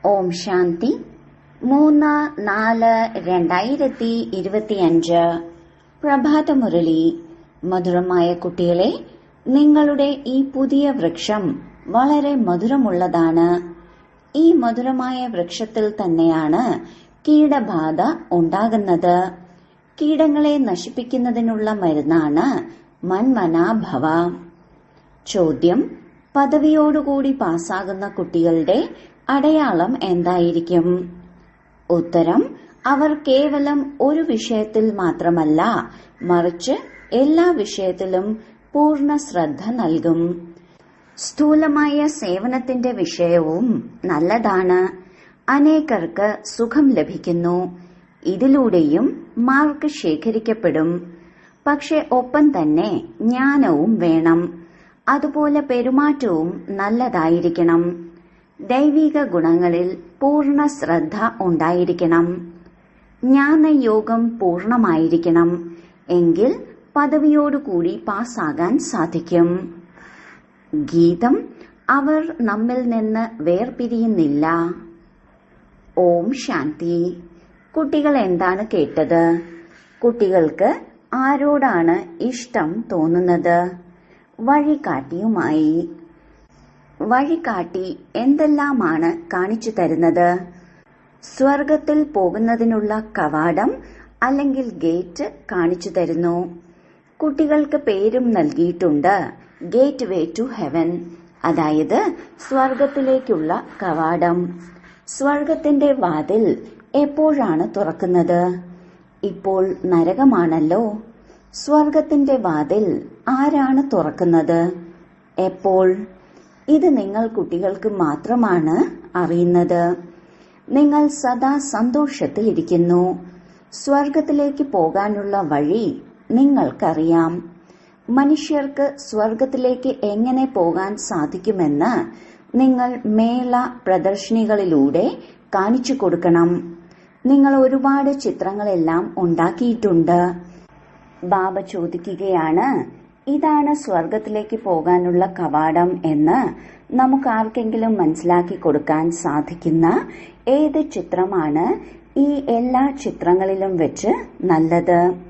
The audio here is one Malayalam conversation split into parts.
ഓം ശാന്തി 3-4-2025 പ്രഭാതമുരളി. മധുരമായ കുട്ടികളെ, നിങ്ങളുടെ ഈ പുതിയ വൃക്ഷം വളരെ മധുരമുള്ളതാണ്. ഈ മധുരമായ വൃക്ഷത്തിൽ തന്നെയാണ് കീടബാധ ഉണ്ടാകുന്നത്. കീടങ്ങളെ നശിപ്പിക്കുന്നതിനുള്ള മരുന്നാണ് മന്മനാഭവ. ചോദ്യം: പദവിയോടുകൂടി പാസ്സാകുന്ന കുട്ടികളുടെ അടയാളം എന്തായിരിക്കും? ഉത്തരം: അവർ കേവലം ഒരു വിഷയത്തിൽ മാത്രമല്ല, മറിച്ച് എല്ലാ വിഷയത്തിലും പൂർണ്ണ ശ്രദ്ധ നൽകും. സ്ഥൂലമായ സേവനത്തിന്റെ വിഷയവും നല്ലതാണ്. അനേകർക്ക് സുഖം ലഭിക്കുന്നു. ഇതിലൂടെയും മാർക്ക് ശേഖരിക്കപ്പെടും. പക്ഷെ ഒപ്പം തന്നെ ജ്ഞാനവും വേണം. അതുപോലെ പെരുമാറ്റവും നല്ലതായിരിക്കണം. ദൈവിക ഗുണങ്ങളിൽ പൂർണ്ണ ശ്രദ്ധ ഉണ്ടായിരിക്കണം. ജ്ഞാനയോഗം പൂർണ്ണമായിരിക്കണം. എങ്കിൽ പദവിയോടുകൂടി പാസ്സാകാൻ സാധിക്കും. ഗീതം: അവർ നമ്മിൽ നിന്ന് വേർപിരിയുന്നില്ല. ഓം ശാന്തി. കുട്ടികൾ എന്താണ് കേട്ടത്? കുട്ടികൾക്ക് ആരോടാണ് ഇഷ്ടം തോന്നുന്നത്? വഴികാട്ടിയുമായി. വഴികാട്ടി എന്തെല്ലാമാണ് കാണിച്ചു തരുന്നത്? സ്വർഗത്തിൽ പോകുന്നതിനുള്ള കവാടം അല്ലെങ്കിൽ ഗേറ്റ് കാണിച്ചു തരുന്നു. കുട്ടികൾക്ക് പേരും നൽകിയിട്ടുണ്ട്: ഗേറ്റ് വേ ടു ഹെവൻ, അതായത് സ്വർഗത്തിലേക്കുള്ള കവാടം. സ്വർഗത്തിന്റെ വാതിൽ എപ്പോഴാണ് തുറക്കുന്നത്? ഇപ്പോൾ നരകമാണല്ലോ. സ്വർഗത്തിന്റെ വാതിൽ ആരാണ് തുറക്കുന്നത്? എപ്പോൾ? ഇത് നിങ്ങൾ കുട്ടികൾക്ക് മാത്രമാണ് അറിയുന്നത്. നിങ്ങൾ സദാ സന്തോഷത്തിലിരിക്കുന്നു. സ്വർഗത്തിലേക്ക് പോകാനുള്ള വഴി നിങ്ങൾക്കറിയാം. മനുഷ്യർക്ക് സ്വർഗത്തിലേക്ക് എങ്ങനെ പോകാൻ സാധിക്കുമെന്ന് നിങ്ങൾ മേള പ്രദർശനികളിലൂടെ കാണിച്ചു കൊടുക്കണം. നിങ്ങൾ ഒരുപാട് ചിത്രങ്ങളെല്ലാം ഉണ്ടാക്കിയിട്ടുണ്ട്. ബാബ ചോദിക്കുകയാണ്, ഇതാണ് സ്വർഗത്തിലേക്ക് പോകാനുള്ള കവാടം എന്ന് നമുക്കാർക്കെങ്കിലും മനസ്സിലാക്കി കൊടുക്കാൻ സാധിക്കുന്ന ഏത് ചിത്രമാണ് ഈ എല്ലാ ചിത്രങ്ങളിലും വെച്ച് നല്ലത്?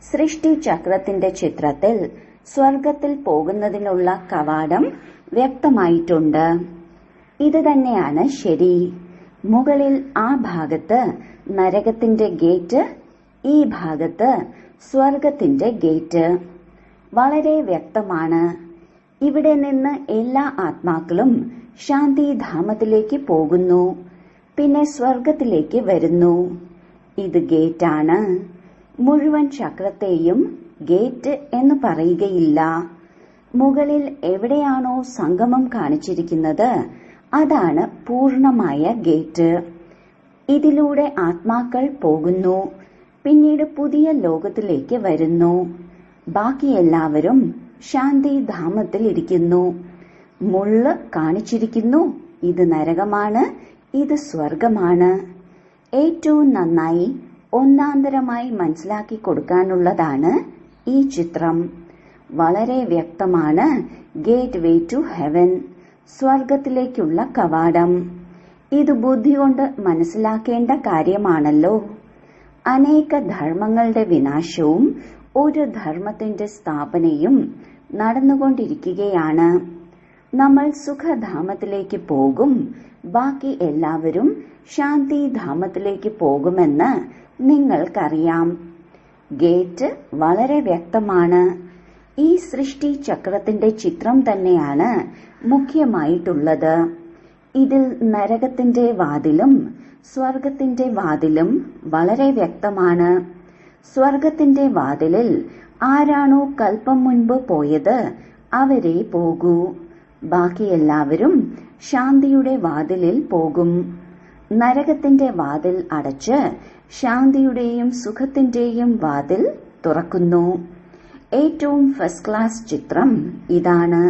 സൃഷ്ടി ചക്രത്തിന്റെ ചിത്രത്തിൽ സ്വർഗത്തിൽ പോകുന്നതിനുള്ള കവാടം വ്യക്തമായിട്ടുണ്ട്. ഇത് തന്നെയാണ് ശരി. മുകളിൽ ആ ഭാഗത്ത് നരകത്തിന്റെ ഗേറ്റ്, ഈ ഭാഗത്ത് സ്വർഗത്തിന്റെ ഗേറ്റ്. വളരെ വ്യക്തമാണ്. ഇവിടെ നിന്ന് എല്ലാ ആത്മാക്കളും ശാന്തിധാമത്തിലേക്ക് പോകുന്നു, പിന്നെ സ്വർഗത്തിലേക്ക് വരുന്നു. ഇത് ഗേറ്റാണ്. മുഴുവൻ ചക്രത്തെയും ഗേറ്റ് എന്ന് പറയുകയില്ല. മുകളിൽ എവിടെയാണോ സംഗമം കാണിച്ചിരിക്കുന്നത് അതാണ് പൂർണമായ ഗേറ്റ്. ഇതിലൂടെ ആത്മാക്കൾ പോകുന്നു, പിന്നീട് പുതിയ ലോകത്തിലേക്ക് വരുന്നു. ബാക്കി എല്ലാവരും ശാന്തിധാമത്തിൽ ഇരിക്കുന്നു. മുള്ള് കാണിച്ചിരിക്കുന്നു: ഇത് നരകമാണ്, ഇത് സ്വർഗമാണ്. ഏറ്റവും നന്നായി ഒന്നാന്തരമായി മനസ്സിലാക്കി കൊടുക്കാനുള്ളതാണ് ഈ ചിത്രം. വളരെ വ്യക്തമാണ്. ഗേറ്റ് വേ ടു ഹെവൻ, സ്വർഗത്തിലേക്കുള്ള കവാടം. ഇത് ബുദ്ധി കൊണ്ട് മനസ്സിലാക്കേണ്ട കാര്യമാണല്ലോ. അനേക ധർമ്മങ്ങളുടെ വിനാശവും ഒരു ധർമ്മത്തിന്റെ സ്ഥാപനയും നടന്നുകൊണ്ടിരിക്കുകയാണ്. നമ്മൾ സുഖധാമത്തിലേക്ക് പോകും, ബാക്കി എല്ലാവരും ശാന്തിധാമത്തിലേക്ക് പോകുമെന്ന് നിങ്ങൾക്കറിയാം. ഗേറ്റ് വളരെ വ്യക്തമാണ്. ഈ സൃഷ്ടി ചക്രത്തിന്റെ ചിത്രം തന്നെയാണ് മുഖ്യമായിട്ടുള്ളത്. ഇതിൽ നരകത്തിന്റെ വാതിലും സ്വർഗത്തിന്റെ വാതിലും വളരെ വ്യക്തമാണ്. സ്വർഗത്തിന്റെ വാതിലിൽ ആരാണോ കൽപ്പം മുൻപ് പോയത് അവരെ പോകൂ. ബാക്കി എല്ലാവരും ശാന്തിയുടെ വാതിലിൽ പോകും. നരകത്തിന്റെ വാതിൽ അടച്ച് ശാന്തിയുടെയും സുഖത്തിന്റെയും വാതിൽ തുറക്കുന്നു. ഏറ്റവും ഫസ്റ്റ് ക്ലാസ് ചിത്രം ഇതാണ്.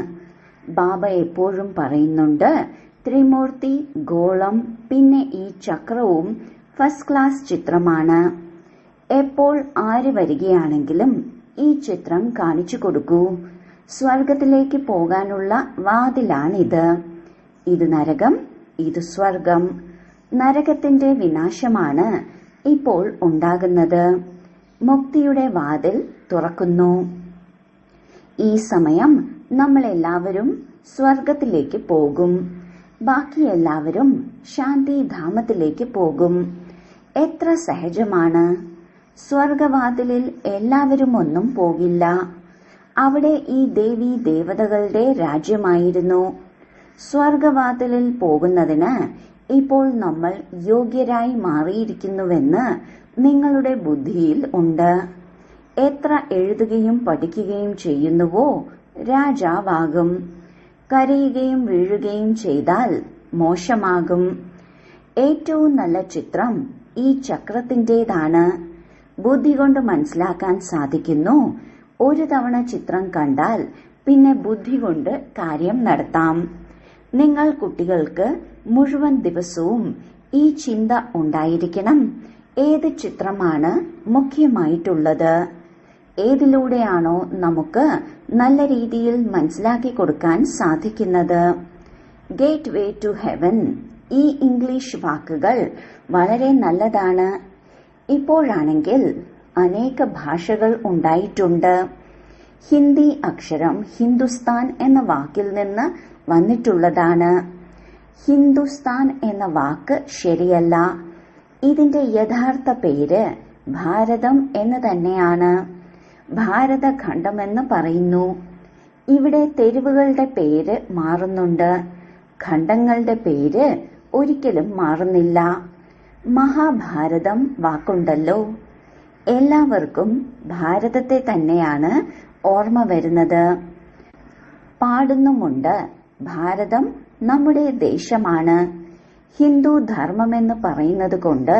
ബാബ എപ്പോഴും പറയുന്നുണ്ട്, ത്രിമൂർത്തി, ഗോളം, പിന്നെ ഈ ചക്രവും ഫസ്റ്റ് ക്ലാസ് ചിത്രമാണ്. എപ്പോൾ ആര് വരികയാണെങ്കിലും ഈ ചിത്രം കാണിച്ചു കൊടുക്കൂ. സ്വർഗത്തിലേക്ക് പോകാനുള്ള വാതിലാണിത്. ഇത് നരകം, ഇത് സ്വർഗം. നരകത്തിന്റെ വിനാശമാണ് ഇപ്പോൾ ഉണ്ടാകുന്നത്. മുക്തിയുടെ വാതിൽ തുറക്കുന്നു. ഈ സമയം നമ്മളെല്ലാവരും സ്വർഗത്തിലേക്ക് പോകും. ബാക്കി എല്ലാവരും ശാന്തിധാമത്തിലേക്ക് പോകും. എത്ര സഹജമാണ്. സ്വർഗവാതിലിൽ എല്ലാവരും ഒന്നും പോകില്ല. അവിടെ ഈ ദേവീ ദേവതകളുടെ രാജ്യമായിരുന്നു. സ്വർഗവാതിലിൽ പോകുന്നതിന് ഇപ്പോൾ നമ്മൾ യോഗ്യരായി മാറിയിരിക്കുന്നുവെന്ന് നിങ്ങളുടെ ബുദ്ധിയിൽ ഉണ്ട്. എത്ര എഴുതുകയും പഠിക്കുകയും ചെയ്യുന്നുവോ രാജാവാകും. കരയുകയും വീഴുകയും ചെയ്താൽ മോശമാകും. ഏറ്റവും നല്ല ചിത്രം ഈ ചക്രത്തിന്റേതാണ്. ബുദ്ധി കൊണ്ട് മനസ്സിലാക്കാൻ സാധിക്കുന്നു. ഒരു തവണ ചിത്രം കണ്ടാൽ പിന്നെ ബുദ്ധി കൊണ്ട് കാര്യം നടത്താം. നിങ്ങൾ കുട്ടികൾക്ക് മുഴുവൻ ദിവസവും ഈ ചിന്ത ഉണ്ടായിരിക്കണം. ഏത് ചിത്രമാണ് മുഖ്യമായിട്ടുള്ളത്? ഏതിലൂടെയാണോ നമുക്ക് നല്ല രീതിയിൽ മനസ്സിലാക്കി കൊടുക്കാൻ സാധിക്കുന്നത്? Gateway to heaven. ഈ ഇംഗ്ലീഷ് വാക്കുകൾ വളരെ നല്ലതാണ്. ഇപ്പോഴാണെങ്കിൽ അനേക ഭാഷകൾ ഉണ്ടായിട്ടുണ്ട്. ഹിന്ദി അക്ഷരം ഹിന്ദുസ്ഥാൻ എന്ന വാക്കിൽ നിന്ന് വന്നിട്ടുള്ളതാണ്. ഹിന്ദുസ്ഥാൻ എന്ന വാക്ക് ശരിയല്ല. ഇതിന്റെ യഥാർത്ഥ പേര് ഭാരതം എന്ന് തന്നെയാണ്. ഭാരതഖണ്ഡമെന്ന് പറയുന്നു. ഇവിടെ തെരുവുകളുടെ പേര് മാറുന്നുണ്ട്. ഖണ്ഡങ്ങളുടെ പേര് ഒരിക്കലും മാറുന്നില്ല. മഹാഭാരതം വാക്കുണ്ടല്ലോ. എല്ലാവർക്കും ഭാരതത്തെ തന്നെയാണ് ഓർമ്മ വരുന്നത്. പാടുന്നുമുണ്ട്, ഭാരതം നമ്മുടെ ദേശമാണ്. ഹിന്ദു ധർമ്മമെന്ന് പറയുന്നത് കൊണ്ട്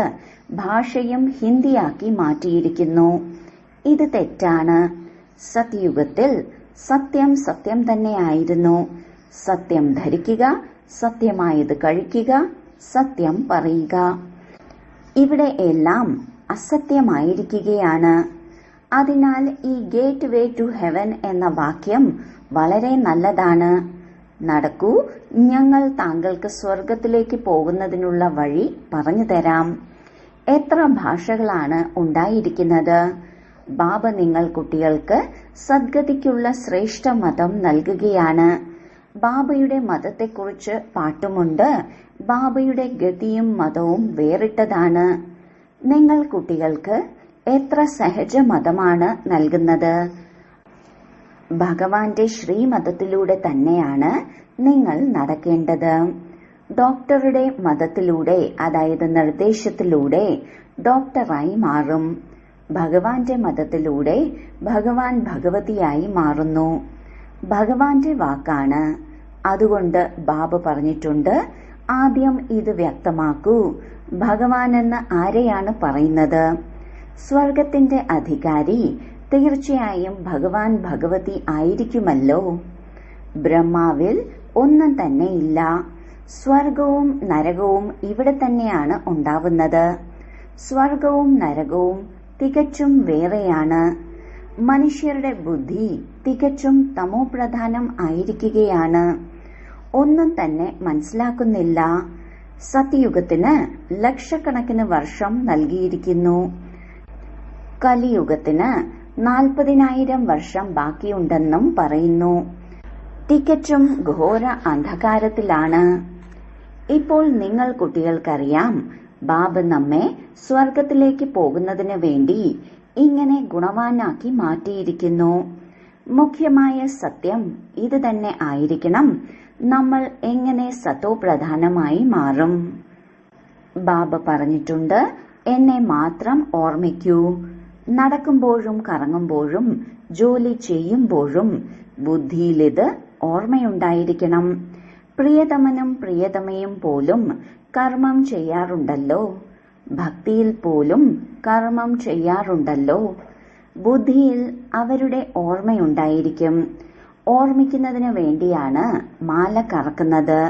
ഭാഷയും ഹിന്ദിയാക്കി മാറ്റിയിരിക്കുന്നു. ഇത് തെറ്റാണ്. സത്യുഗത്തിൽ സത്യം സത്യം തന്നെയായിരുന്നു. സത്യം ധരിക്കുക, സത്യമായത് കഴിക്കുക, സത്യം പറയുക. ഇവിടെ എല്ലാം അസത്യമായിരിക്കുകയാണ്. അതിനാൽ ഈ ഗേറ്റ് വേ ടു ഹെവൻ എന്ന വാക്യം വളരെ നല്ലതാണ്. നടക്കൂ, ഞങ്ങൾ താങ്കൾക്ക് സ്വർഗത്തിലേക്ക് പോകുന്നതിനുള്ള വഴി പറഞ്ഞു തരാം. എത്ര ഭാഷകളാണ് ഉണ്ടായിരിക്കുന്നത്. ബാബ നിങ്ങൾ കുട്ടികൾക്ക് സദ്ഗതിക്കുള്ള ശ്രേഷ്ഠ മതം നൽകുകയാണ്. ബാബയുടെ മതത്തെക്കുറിച്ച് പാട്ടുമുണ്ട്. ബാബയുടെ ഗതിയും മതവും വേറിട്ടതാണ്. നിങ്ങൾ കുട്ടികൾക്ക് എത്ര സഹജ മതമാണ് നൽകുന്നത്. ഭഗവാന്റെ ശ്രീമതത്തിലൂടെ തന്നെയാണ് നിങ്ങൾ നടക്കേണ്ടത്. ഡോക്ടറുടെ മതത്തിലൂടെ, അതായത് നിർദ്ദേശത്തിലൂടെ ഡോക്ടറായി മാറും. ഭഗവാന്റെ മതത്തിലൂടെ ഭഗവാൻ ഭഗവതിയായി മാറുന്നു. ഭഗവാന്റെ വാക്കാണ്. അതുകൊണ്ട് ബാബ പറഞ്ഞിട്ടുണ്ട്, ആദ്യം ഇത് വ്യക്തമാക്കൂ. ഭഗവാൻ എന്ന് ആരെയാണ് പറയുന്നത്? സ്വർഗത്തിന്റെ അധികാരി തീർച്ചയായും ഭഗവാൻ ഭഗവതി ആയിരിക്കുമല്ലോ. ബ്രഹ്മാവിൽ ഒന്നും തന്നെ ഇല്ല. സ്വർഗവും നരകവും ഇവിടെ തന്നെയാണ് ഉണ്ടാവുന്നത്. സ്വർഗവും നരകവും തികച്ചും വേറെയാണ്. മനുഷ്യരുടെ ബുദ്ധി തികച്ചും തമോപ്രധാനം ആയിരിക്കുകയാണ്. ഒന്നും തന്നെ മനസ്സിലാക്കുന്നില്ല. സത്യയുഗത്തിന് ലക്ഷക്കണക്കിന് വർഷം നൽകിയിരിക്കുന്നു. കലിയുഗത്തിന് 40,000 വർഷം ബാക്കിയുണ്ടെന്നും പറയുന്നു. തികച്ചും ഘോര അന്ധകാരത്തിലാണ്. ഇപ്പോൾ നിങ്ങൾ കുട്ടികൾക്കറിയാം, ബാബ നമ്മെ സ്വർഗത്തിലേക്ക് പോകുന്നതിന് വേണ്ടി ഇങ്ങനെ ഗുണവാനാക്കി മാറ്റിയിരിക്കുന്നു. മുഖ്യമായ സത്യം ഇത് തന്നെ ആയിരിക്കണം. നമ്മൾ എങ്ങനെ സതോപ്രധാനമായി മാറും? ബാബ പറഞ്ഞിട്ടുണ്ട്, എന്നെ മാത്രം ഓർമ്മിക്കൂ. നടക്കുമ്പോഴും കറങ്ങുമ്പോഴും ജോലി ചെയ്യുമ്പോഴും ബുദ്ധിയിലിത് ഓർമ്മയുണ്ടായിരിക്കണം. പ്രിയതമനും പ്രിയതമയും പോലും കർമ്മം ചെയ്യാറുണ്ടല്ലോ. ഭക്തിയിൽ പോലും കർമ്മം ചെയ്യാറുണ്ടല്ലോ. ബുദ്ധിയിൽ അവരുടെ ഓർമ്മയുണ്ടായിരിക്കും. ഓർമ്മിക്കുന്നതിന് വേണ്ടിയാണ് മാല കറക്കുന്നത്.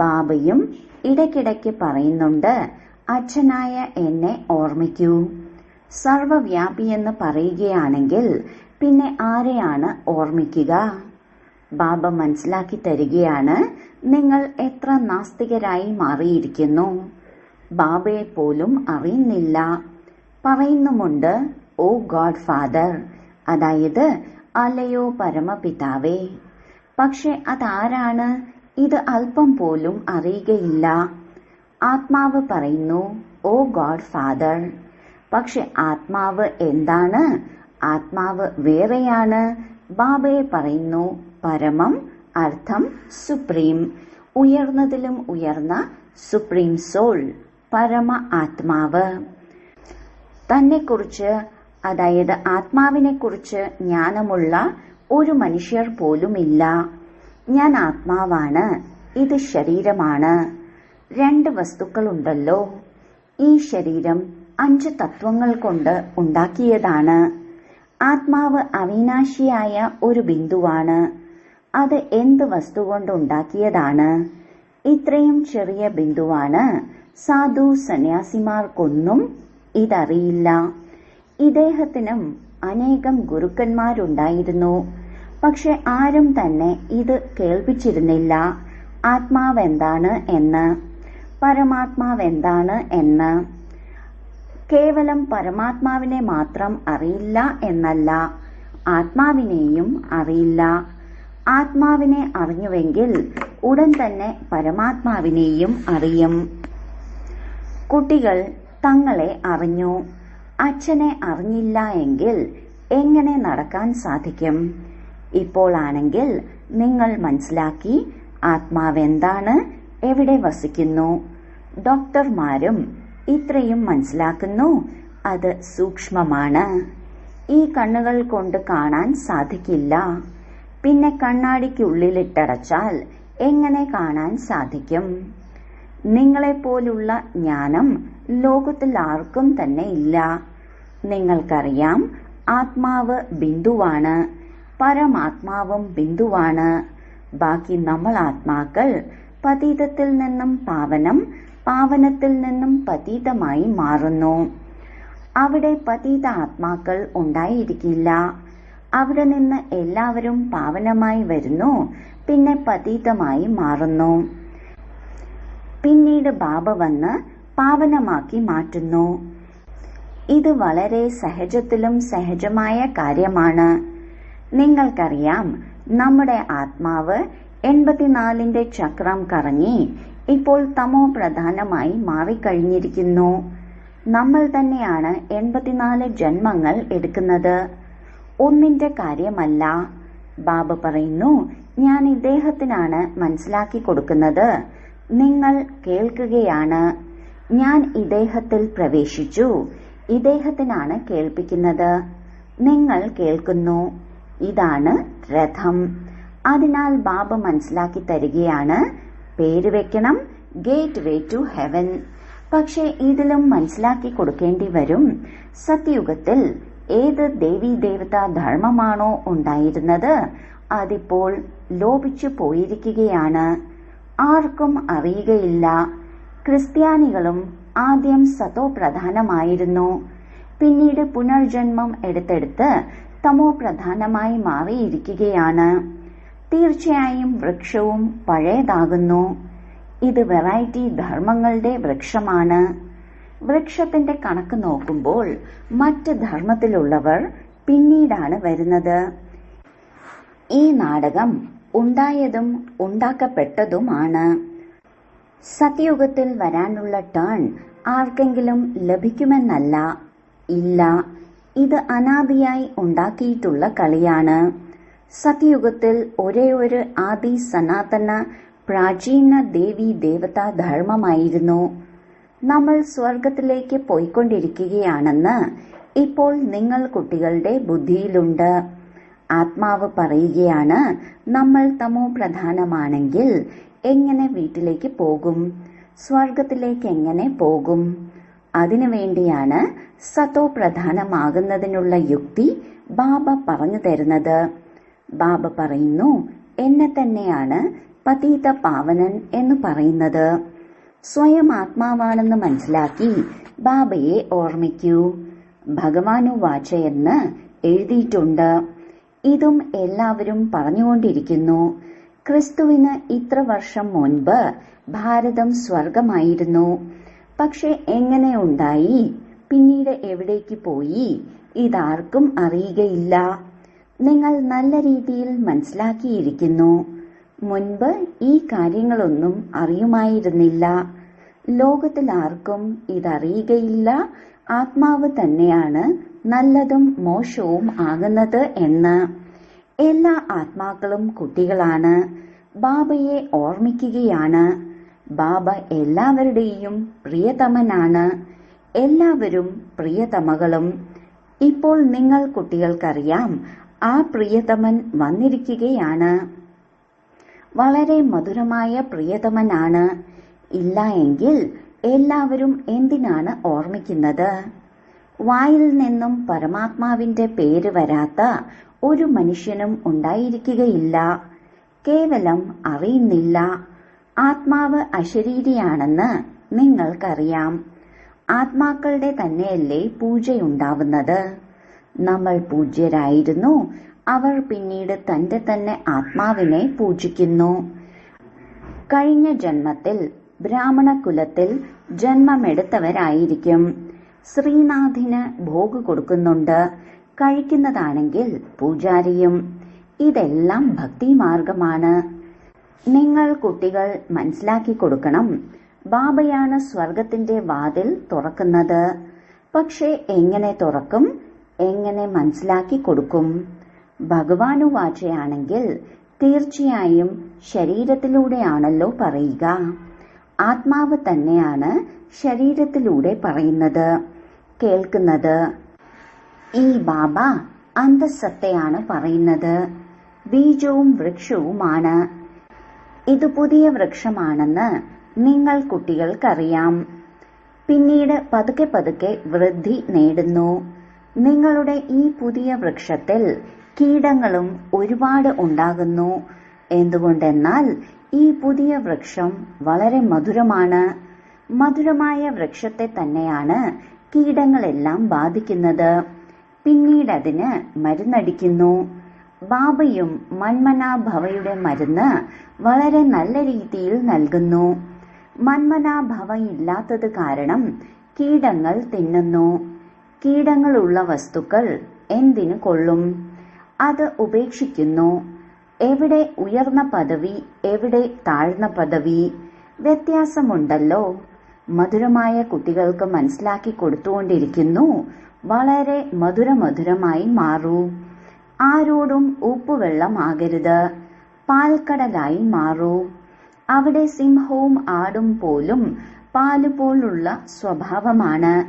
ബാബയും ഇടയ്ക്കിടയ്ക്ക് പറയുന്നുണ്ട്, അച്ഛനായ എന്നെ ഓർമ്മിക്കൂ. സർവവ്യാപിയെന്ന് പറയുകയാണെങ്കിൽ പിന്നെ ആരെയാണ് ഓർമ്മിക്കുക? ബാബ മനസ്സിലാക്കി തരികയാണ്, നിങ്ങൾ എത്ര നാസ്തികരായി മാറിയിരിക്കുന്നു. ബാബയെ പോലും അറിയുന്നില്ല. പറയുന്നുമുണ്ട്, ഓ ഗോഡ് ഫാദർ, അതായത് അല്ലയോ പരമപിതാവേ. പക്ഷെ അതാരാണ്? ഇത് അല്പം പോലും അറിയുകയില്ല. ആത്മാവ് പറയുന്നു, ഓ ഗോഡ് ഫാദർ. പക്ഷെ ആത്മാവ് എന്താണ്? ആത്മാവ് വേറെയാണ്. ബാബയെ പറയുന്നു, പരമം, അർത്ഥം, സുപ്രീം, ഉയർന്നതിലും ഉയർന്ന സുപ്രീം സോൾ, പരമ ആത്മാവ്. തന്നെക്കുറിച്ച്, അതായത് ആത്മാവിനെക്കുറിച്ച് ജ്ഞാനമുള്ള ഒരു മനുഷ്യർ പോലുമില്ല. ഞാൻ ആത്മാവാണ്, ഇത് ശരീരമാണ്. 2 വസ്തുക്കളുണ്ടല്ലോ. ഈ ശരീരം 5 തത്വങ്ങൾ കൊണ്ട് ഉണ്ടാക്കിയതാണ്. ആത്മാവ് അവിനാശിയായ ഒരു ബിന്ദുവാണ്. അത് എന്ത് വസ്തു കൊണ്ട് ഉണ്ടാക്കിയതാണ്? ഇത്രയും ചെറിയ ബിന്ദുവാണ്. സാധു സന്യാസിമാർക്കൊന്നും ഇതറിയില്ല. ഇദ്ദേഹത്തിനും അനേകം ഗുരുക്കന്മാരുണ്ടായിരുന്നു. പക്ഷെ ആരും തന്നെ ഇത് കേൾപ്പിച്ചിരുന്നില്ല. ആത്മാവെന്താണ് എന്ന്, പരമാത്മാവെന്താണ് എന്ന്. കേവലം പരമാത്മാവിനെ മാത്രം അറിയില്ല എന്നല്ല, ആത്മാവിനെയും അറിയില്ല. ആത്മാവിനെ അറിഞ്ഞുവെങ്കിൽ ഉടൻ തന്നെ പരമാത്മാവിനെയും അറിയും. കുട്ടികൾ തങ്ങളെ അറിഞ്ഞു, അച്ഛനെ അറിഞ്ഞില്ല എങ്കിൽ എങ്ങനെ നടക്കാൻ സാധിക്കും? ഇപ്പോൾ ആണെങ്കിൽ നിങ്ങൾ മനസ്സിലാക്കി ആത്മാവെന്താണ്, എവിടെ വസിക്കുന്നു. ഡോക്ടർമാരും ഇത്രയും മനസ്സിലാക്കുന്നു, അത് സൂക്ഷ്മമാണ്. ഈ കണ്ണുകൾ കൊണ്ട് കാണാൻ സാധിക്കില്ല. പിന്നെ കണ്ണാടിക്കുള്ളിലിട്ടടച്ചാൽ എങ്ങനെ കാണാൻ സാധിക്കും? നിങ്ങളെപ്പോലുള്ള ജ്ഞാനം ലോകത്തിൽ ആർക്കും തന്നെ ഇല്ല. നിങ്ങൾക്കറിയാം, ആത്മാവ് ബിന്ദുവാണ്, പരമാത്മാവും ബിന്ദുവാണ്. ബാക്കി നമ്മൾ ആത്മാക്കൾ പതീതത്തിൽ നിന്നും പാവനം, പാവനത്തിൽ നിന്നും പതീതമായി മാറുന്നു. അവിടെ പതീത ആത്മാക്കൾ ഉണ്ടായിരിക്കില്ല. അവിടെ നിന്ന് എല്ലാവരും പാവനമായി വരുന്നു, പിന്നെ പതീതമായി മാറുന്നു. പിന്നീട് ബാബ വന്ന് പാവനമാക്കി മാറ്റുന്നു. ഇത് വളരെ സഹജത്തിലും സഹജമായ കാര്യമാണ്. നിങ്ങൾക്കറിയാം, നമ്മുടെ ആത്മാവ് 84ന്റെ ചക്രം കറങ്ങി ഇപ്പോൾ തമോ പ്രധാനമായി മാറിക്കഴിഞ്ഞിരിക്കുന്നു. നമ്മൾ തന്നെയാണ് 84 ജന്മങ്ങൾ എടുക്കുന്നത്, ഒന്നിന്റെ കാര്യമല്ല. ബാബ പറയുന്നു, ഞാൻ ഇദ്ദേഹത്തിനാണ് മനസ്സിലാക്കി കൊടുക്കുന്നത്. നിങ്ങൾ കേൾക്കുകയാണ്. ഞാൻ ഇദ്ദേഹത്തിൽ പ്രവേശിച്ചു, ഇദ്ദേഹത്തിനാണ് കേൾപ്പിക്കുന്നത്. നിങ്ങൾ കേൾക്കുന്നു. ഇതാണ് രഥം. അതിനാൽ ബാബ മനസ്സിലാക്കി തരികയാണ്, പേര് വെക്കണം, ഗേറ്റ് വേ ടു ഹെവൻ. പക്ഷെ ഇതിലും മനസ്സിലാക്കി കൊടുക്കേണ്ടി വരും. സത്യയുഗത്തിൽ ഏത് ദേവീ ദേവതാ ധർമ്മമാണോ ഉണ്ടായിരുന്നത്, അതിപ്പോൾ ലോപിച്ചു പോയിരിക്കുകയാണ്. ആർക്കും അറിയുകയില്ല. ക്രിസ്ത്യാനികളും ആദ്യം സതോ പ്രധാനമായിരുന്നു. പിന്നീട് പുനർജന്മം എടുത്തെടുത്ത് തമോ പ്രധാനമായി മാറിയിരിക്കുകയാണ്. തീർച്ചയായും വൃക്ഷവും പഴയതാകുന്നു. ഇത് വെറൈറ്റി ധർമ്മങ്ങളുടെ വൃക്ഷമാണ്. വൃക്ഷത്തിന്റെ കണക്ക് നോക്കുമ്പോൾ മറ്റ് ധർമ്മത്തിലുള്ളവർ പിന്നീടാണ് വരുന്നത്. ഈ നാടകം ഉണ്ടായതും ഉണ്ടാക്കപ്പെട്ടതുമാണ്. സത്യയുഗത്തിൽ വരാനുള്ള ടേൺ ആർക്കെങ്കിലും ലഭിക്കുമെന്നല്ല, ഇല്ല. ഇത് അനാദിയായി ഉണ്ടാക്കിയിട്ടുള്ള കളിയാണ്. സത്യയുഗത്തിൽ ഒരേ ഒരു ആദി സനാതന പ്രാചീന ദേവീ ദേവതാ ധർമ്മമായിരുന്നു. നമ്മൾ സ്വർഗത്തിലേക്ക് പോയിക്കൊണ്ടിരിക്കുകയാണെന്ന് ഇപ്പോൾ നിങ്ങൾ കുട്ടികളുടെ ബുദ്ധിയിലുണ്ട്. ആത്മാവ് പറയുകയാണ്, നമ്മൾ തമോ പ്രധാനമാണെങ്കിൽ എങ്ങനെ വീട്ടിലേക്ക് പോകും, സ്വർഗത്തിലേക്ക് എങ്ങനെ പോകും? അതിനുവേണ്ടിയാണ് സതോ പ്രധാനമാകുന്നതിനുള്ള യുക്തി ബാബ പറഞ്ഞു തരുന്നത്. ബാബ പറയുന്നു, എന്നെ തന്നെയാണ് പതീത പാവനൻ എന്ന് പറയുന്നത്. സ്വയം ആത്മാവാണെന്ന് മനസ്സിലാക്കി ബാബയെ ഓർമ്മിക്കൂ. ഭഗവാനുവാച എന്ന് എഴുതിയിട്ടുണ്ട്. ഇതും എല്ലാവരും പറഞ്ഞുകൊണ്ടിരിക്കുന്നു. ക്രിസ്തുവിന് ഇത്ര വർഷം മുൻപ് ഭാരതം സ്വർഗമായിരുന്നു. പക്ഷെ എങ്ങനെ ഉണ്ടായി, പിന്നീട് എവിടേക്ക് പോയി, ഇതാർക്കും അറിയുകയില്ല. നിങ്ങൾ നല്ല രീതിയിൽ മനസ്സിലാക്കിയിരിക്കുന്നു. മുൻപ് ഈ കാര്യങ്ങളൊന്നും അറിയുമായിരുന്നില്ല. ലോകത്തിൽ ആർക്കും ഇതറിയുകയില്ല ആത്മാവ് തന്നെയാണ് നല്ലതും മോശവും ആകുന്നത് എന്ന്. എല്ലാ ആത്മാക്കളും കുട്ടികളാണ്. ബാബയെ ഓർമ്മിക്കുകയാണ്. ബാബ എല്ലാവരുടെയും പ്രിയതമനാണ്. എല്ലാവരും പ്രിയതമകളും. ഇപ്പോൾ നിങ്ങൾ കുട്ടികൾക്കറിയാം, ആ പ്രിയതമൻ വന്നിരിക്കുകയാണ്. വളരെ മധുരമായ പ്രിയതമനാണ്. ഇല്ല എങ്കിൽ എല്ലാവരും എന്തിനാണ് ഓർമ്മിക്കുന്നത്? വായിൽ നിന്നും പരമാത്മാവിന്റെ പേര് വരാത്ത ഒരു മനുഷ്യനും ഉണ്ടായിരിക്കുകയില്ല. കേവലം അറിയുന്നില്ല. ആത്മാവ് അശരീരിയാണെന്ന് നിങ്ങൾക്കറിയാം. ആത്മാക്കളുടെ തന്നെയല്ലേ പൂജയുണ്ടാവുന്നത്? നമ്മൾ പൂജ്യരായിരുന്നു. അവർ പിന്നീട് തന്റെ തന്നെ ആത്മാവിനെ പൂജിക്കുന്നു. കഴിഞ്ഞ ജന്മത്തിൽ ബ്രാഹ്മണ കുലത്തിൽ ജന്മമെടുത്തവരായിരിക്കും. ശ്രീനാഥിന് ഭോഗ് കൊടുക്കുന്നുണ്ട്. കഴിക്കുന്നതാണെങ്കിൽ പൂജാരിയും. ഇതെല്ലാം ഭക്തിമാർഗമാണ്. നിങ്ങൾ കുട്ടികൾ മനസ്സിലാക്കി കൊടുക്കണം, ബാബയാണ് സ്വർഗത്തിന്റെ വാതിൽ തുറക്കുന്നത്. പക്ഷെ എങ്ങനെ തുറക്കും? എങ്ങനെ മനസ്സിലാക്കി കൊടുക്കും? ഭഗവാനുവാചയാണെങ്കിൽ തീർച്ചയായും ശരീരത്തിലൂടെയാണല്ലോ പറയുക. ആത്മാവ് തന്നെയാണ് ശരീരത്തിലൂടെ പറയുന്നത്, കേൾക്കുന്നത്. ഈ ബാബ അന്തസ്സത്തെയാണ് പറയുന്നത്. ബീജവും വൃക്ഷവുമാണ്. ഇത് പുതിയ വൃക്ഷമാണെന്ന് നിങ്ങൾ കുട്ടികൾക്കറിയാം. പിന്നീട് പതുക്കെ പതുക്കെ വൃദ്ധി നേടുന്നു. നിങ്ങളുടെ ഈ പുതിയ വൃക്ഷത്തിൽ കീടങ്ങളും ഒരുപാട് ഉണ്ടാകുന്നു. എന്തുകൊണ്ടെന്നാൽ ഈ പുതിയ വൃക്ഷം വളരെ മധുരമാണ്. മധുരമായ വൃക്ഷത്തെ തന്നെയാണ് കീടങ്ങളെല്ലാം ബാധിക്കുന്നത്. പിന്നീട് അതിന് മരുന്നടിക്കുന്നു. ബാബയും മന്മനാഭവയുടെ മരുന്ന് വളരെ നല്ല രീതിയിൽ നൽകുന്നു. മന്മനാഭവയില്ലാത്തത് കാരണം കീടങ്ങൾ തിന്നുന്നു. കീടങ്ങളുള്ള വസ്തുക്കൾ എന്തിനു കൊള്ളും? അത് ഉപേക്ഷിക്കുന്നു. എവിടെ ഉയർന്ന പദവി, എവിടെ താഴ്ന്ന പദവി? വ്യത്യാസമുണ്ടല്ലോ. മധുരമായ കുട്ടികൾക്ക് മനസ്സിലാക്കി കൊടുത്തുകൊണ്ടിരിക്കുന്നു. വളരെ മധുരമധുരമായി മാറൂ. ആരോടും ഉപ്പുവെള്ളമാകരുത്. പാൽക്കടലായി മാറൂ. അവിടെ സിംഹവും ആടും പോലും പാലുപോലുള്ള സ്വഭാവമാണ്.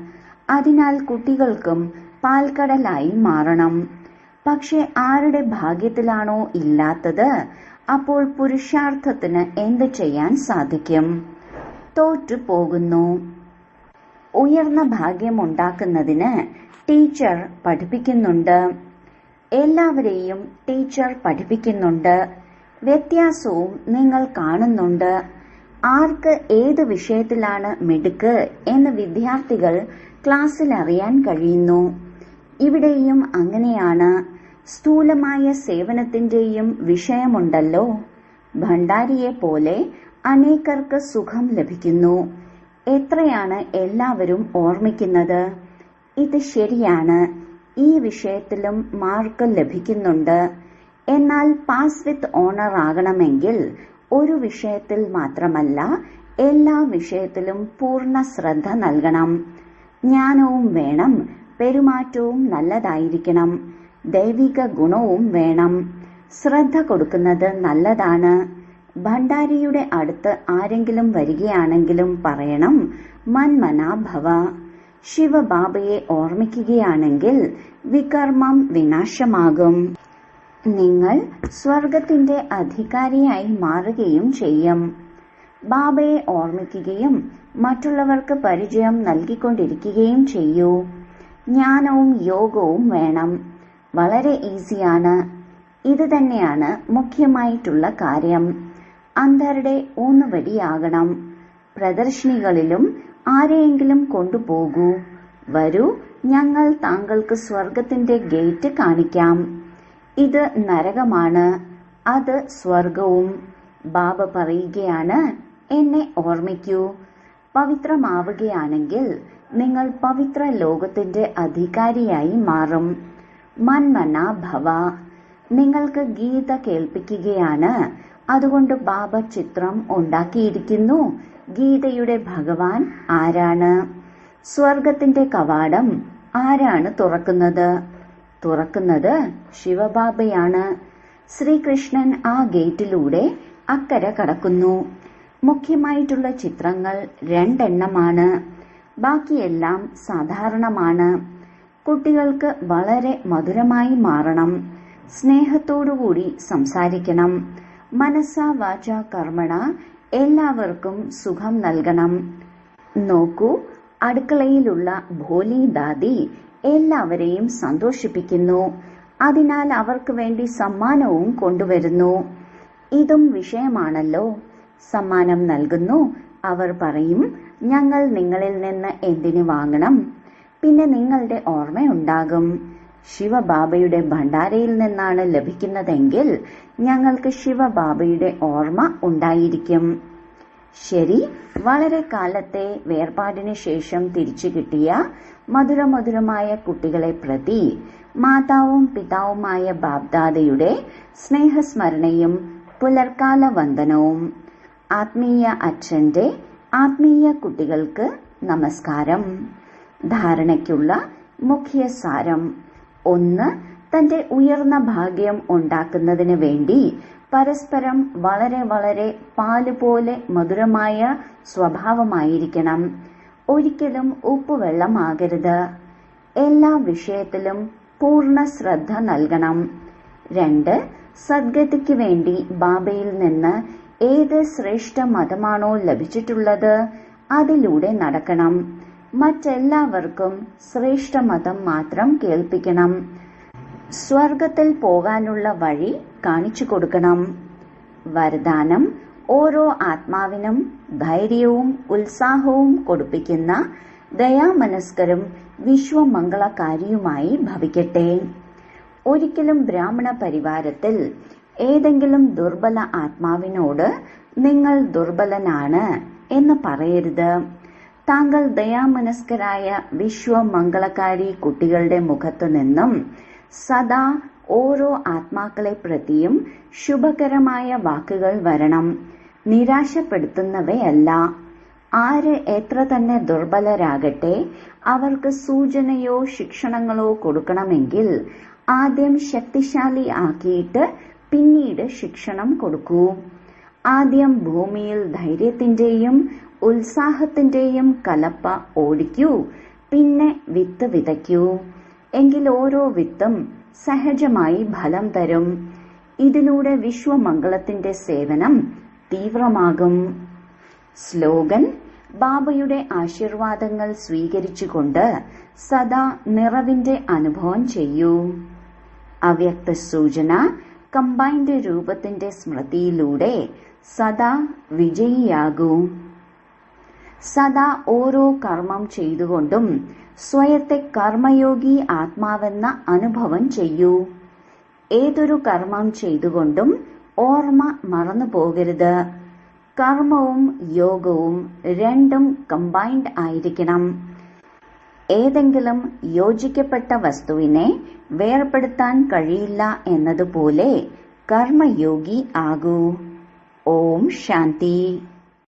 അതിനാൽ കുട്ടികൾക്കും പാൽക്കടലായി മാറണം. പക്ഷെ ആരുടെ ഭാഗ്യത്തിലാണോ ഇല്ലാത്തത്, അപ്പോൾ പുരുഷാർത്ഥത്തിന് എന്ത് ചെയ്യാൻ സാധിക്കും? തോറ്റു പോകുന്നു. ഉയർന്ന ഭാഗ്യമുണ്ടാക്കുന്നതിന് ടീച്ചർ പഠിപ്പിക്കുന്നുണ്ട്. എല്ലാവരെയും ടീച്ചർ പഠിപ്പിക്കുന്നുണ്ട്. വ്യത്യാസവും നിങ്ങൾ കാണുന്നുണ്ട്. ആർക്ക് ഏത് വിഷയത്തിലാണ് മിടുക്ക് എന്ന് വിദ്യാർത്ഥികൾ ക്ലാസ്സിൽ അറിയാൻ കഴിയുന്നു. ഇവിടെയും അങ്ങനെയാണ്. സ്ഥൂലമായ സേവനത്തിന്റെയും വിഷയമുണ്ടല്ലോ. ഭണ്ഡാരിയെ പോലെ അനേകർക്ക് സുഖം ലഭിക്കുന്നു. എത്രയാണ് എല്ലാവരും ഓർമ്മിക്കുന്നത്? ഇത് ശരിയാണ്. ഈ വിഷയത്തിലും മാർക്ക് ലഭിക്കുന്നുണ്ട്. എന്നാൽ പാസ് വിത്ത് ഓണർ ആകണമെങ്കിൽ ഒരു വിഷയത്തിൽ മാത്രമല്ല, എല്ലാ വിഷയത്തിലും പൂർണ്ണ ശ്രദ്ധ നൽകണം. ജ്ഞാനവും വേണം, പെരുമാറ്റവും നല്ലതായിരിക്കണം, ദൈവിക ഗുണവും വേണം. ശ്രദ്ധ കൊടുക്കുന്നത് നല്ലതാണ്. ഭണ്ഡാരിയുടെ അടുത്ത് ആരെങ്കിലും വരികയാണെങ്കിലും പറയണം, മന്മനാഭവ. ശിവബാബയെ ഓർമ്മിക്കുകയാണെങ്കിൽ വികർമ്മം വിനാശമാകും. നിങ്ങൾ സ്വർഗത്തിന്റെ അധികാരിയായി മാറുകയും ചെയ്യും. ബാബയെ ഓർമ്മിക്കുകയും മറ്റുള്ളവർക്ക് പരിചയം നൽകിക്കൊണ്ടിരിക്കുകയും ചെയ്യൂ. ജ്ഞാനവും യോഗവും വേണം. വളരെ ഈസിയാണ്. ഇത് തന്നെയാണ് മുഖ്യമായിട്ടുള്ള കാര്യം. അന്ധരുടെ ഊന്നുവടിയാകണം. പ്രദർശനികളിലും ആരെയെങ്കിലും കൊണ്ടുപോകൂ. വരൂ, ഞങ്ങൾ താങ്കൾക്ക് സ്വർഗത്തിന്റെ ഗേറ്റ് കാണിക്കാം. ഇത് നരകമാണ്, അത് സ്വർഗവും. ബാബ പറയുകയാണ്, എന്നെ ഓർമ്മിക്കൂ. പവിത്രമാവുകയാണെങ്കിൽ നിങ്ങൾ പവിത്ര ലോകത്തിന്റെ അധികാരിയായി മാറും. മന്മന ഭവ. നിങ്ങൾക്ക് ഗീത കേൾപ്പിക്കുകയാണ്. അതുകൊണ്ട് ബാബ ചിത്രം ഉണ്ടാക്കിയിരിക്കുന്നു. ഗീതയുടെ ഭഗവാൻ ആരാണ്? സ്വർഗത്തിന്റെ കവാടം ആരാണ് തുറക്കുന്നത്? തുറക്കുന്നത് ശിവബാബയാണ്. ശ്രീകൃഷ്ണൻ ആ ഗേറ്റിലൂടെ അക്കരെ കടക്കുന്നു. മുഖ്യമായിട്ടുള്ള ചിത്രങ്ങൾ 2 എണ്ണമാണ്. ബാക്കിയെല്ലാം സാധാരണമാണ്. കുട്ടികൾക്ക് വളരെ മധുരമായി മാറണം. സ്നേഹത്തോടുകൂടി സംസാരിക്കണം. മനസ്സാ വാച കർമ്മണ എല്ലാവർക്കും സുഖം നൽകണം. നോക്കൂ, അടുക്കളയിലുള്ള ഭോലി ദാദി എല്ലാവരെയും സന്തോഷിപ്പിക്കുന്നു. അതിനാൽ അവർക്ക് വേണ്ടി സമ്മാനവും കൊണ്ടുവരുന്നു. ഇതും വിഷയമാണല്ലോ. സമ്മാനം നൽകുന്നു. അവർ പറയും, ഞങ്ങൾ നിങ്ങളിൽ നിന്ന് എന്തിനു വാങ്ങണം? പിന്നെ നിങ്ങളുടെ ഓർമ്മയുണ്ടാകും. ശിവബാബയുടെ ഭണ്ഡാരയിൽ നിന്നാണ് ലഭിക്കുന്നതെങ്കിൽ ഞങ്ങൾക്ക് ശിവബാബയുടെ ഓർമ്മ ഉണ്ടായിരിക്കും. ശരി, വളരെ കാലത്തെ വേർപാടിന് ശേഷം തിരിച്ചു കിട്ടിയ മധുരമധുരമായ കുട്ടികളെ പ്രതി മാതാവും പിതാവുമായ ബാബ്ദാദയുടെ സ്നേഹസ്മരണയും പുലർക്കാല വന്ദനവും. ആത്മീയ അച്ഛന്റെ ആത്മീയ കുട്ടികൾക്ക് നമസ്കാരം. ധാരണയ്ക്കുള്ള മുഖ്യ സാരം: 1. തന്റെ ഉയർന്ന ഭാഗ്യം ഉണ്ടാക്കുന്നതിന് വേണ്ടി പരസ്പരം വളരെ വളരെ പാലുപോലെ മധുരമായ സ്വഭാവമായിരിക്കണം. ഒരിക്കലും ഉപ്പുവെള്ളമാകരുത്. എല്ലാ വിഷയത്തിലും പൂർണ്ണ ശ്രദ്ധ നൽകണം. 2. സദ്ഗതിക്ക് വേണ്ടി ബാബയിൽ നിന്ന് ഏത് ശ്രേഷ്ഠ മതമാണോ ലഭിച്ചിട്ടുള്ളത് അതിലൂടെ നടക്കണം. മറ്റെല്ലാവർക്കും ശ്രേഷ്ഠ മതം മാത്രം കേൾപ്പിക്കണം. സ്വർഗത്തിൽ പോകാനുള്ള വഴി കാണിച്ചു കൊടുക്കണം. വരദാനം: ഓരോ ആത്മാവിനും ധൈര്യവും ഉത്സാഹവും കൊടുപ്പിക്കുന്ന ദയാമനസ്കരും വിശ്വമംഗളകാരിയുമായി ഭവിക്കട്ടെ. ഒരിക്കലും ബ്രാഹ്മണ പരിവാരത്തിൽ ഏതെങ്കിലും ദുർബല ആത്മാവിനോട് നിങ്ങൾ ദുർബലനാണ് എന്ന് പറയരുത്. താങ്കൾ ദയാമനസ്കരായ വിശ്വമംഗളകാരി കുട്ടികളുടെ മുഖത്തു നിന്നും സദാ ഓരോ ആത്മാക്കളെ പ്രതിയും ശുഭകരമായ വാക്കുകൾ വരണം. നിരാശപ്പെടുത്തുന്നവയല്ല. ആര് എത്ര തന്നെ ദുർബലരാകട്ടെ, അവർക്ക് സൂചനയോ ശിക്ഷണങ്ങളോ കൊടുക്കണമെങ്കിൽ ആദ്യം ശക്തിശാലി ആക്കിയിട്ട് പിന്നീട് ശിക്ഷണം കൊടുക്കൂ. ആദ്യം ഭൂമിയിൽ ധൈര്യത്തിന്റെയും ഉത്സാഹത്തിന്റെയും കലപ്പ ഓടിക്കൂ. പിന്നെ വിത്ത് വിതയ്ക്കൂ. എങ്കിൽ ഓരോ വിത്തും സഹജമായി ഫലം തരും. ഇതിലൂടെ വിശ്വമംഗളത്തിന്റെ സേവനം തീവ്രമാകും. സ്ലോഗൻ: ബാബയുടെ ആശീർവാദങ്ങൾ സ്വീകരിച്ചുകൊണ്ട് സദാ നിറവിന്റെ അനുഭവം ചെയ്യൂ. അവ്യക്ത സൂചന: കമ്പൈൻഡ് രൂപത്തിന്റെ സ്മൃതിയിലൂടെ സദാ വിജയിയാകൂ. സദാ ഓരോ കർമ്മം ചെയ്തുകൊണ്ടും സ്വയത്തെ കർമ്മയോഗി ആത്മാവെന്ന അനുഭവം ചെയ്യൂ. ഏതൊരു കർമ്മം ചെയ്തുകൊണ്ടും ഓർമ്മ മറന്നു പോകരുത്. കർമ്മവും യോഗവും രണ്ടും കമ്പൈൻഡ് ആയിരിക്കണം. ഏതെങ്കിലും യോജിക്കപ്പെട്ട വസ്തുവിനെ വേർപെടുത്താൻ കഴിയില്ല എന്നതുപോലെ കർമ്മയോഗി ആകൂ. ഓം ശാന്തി.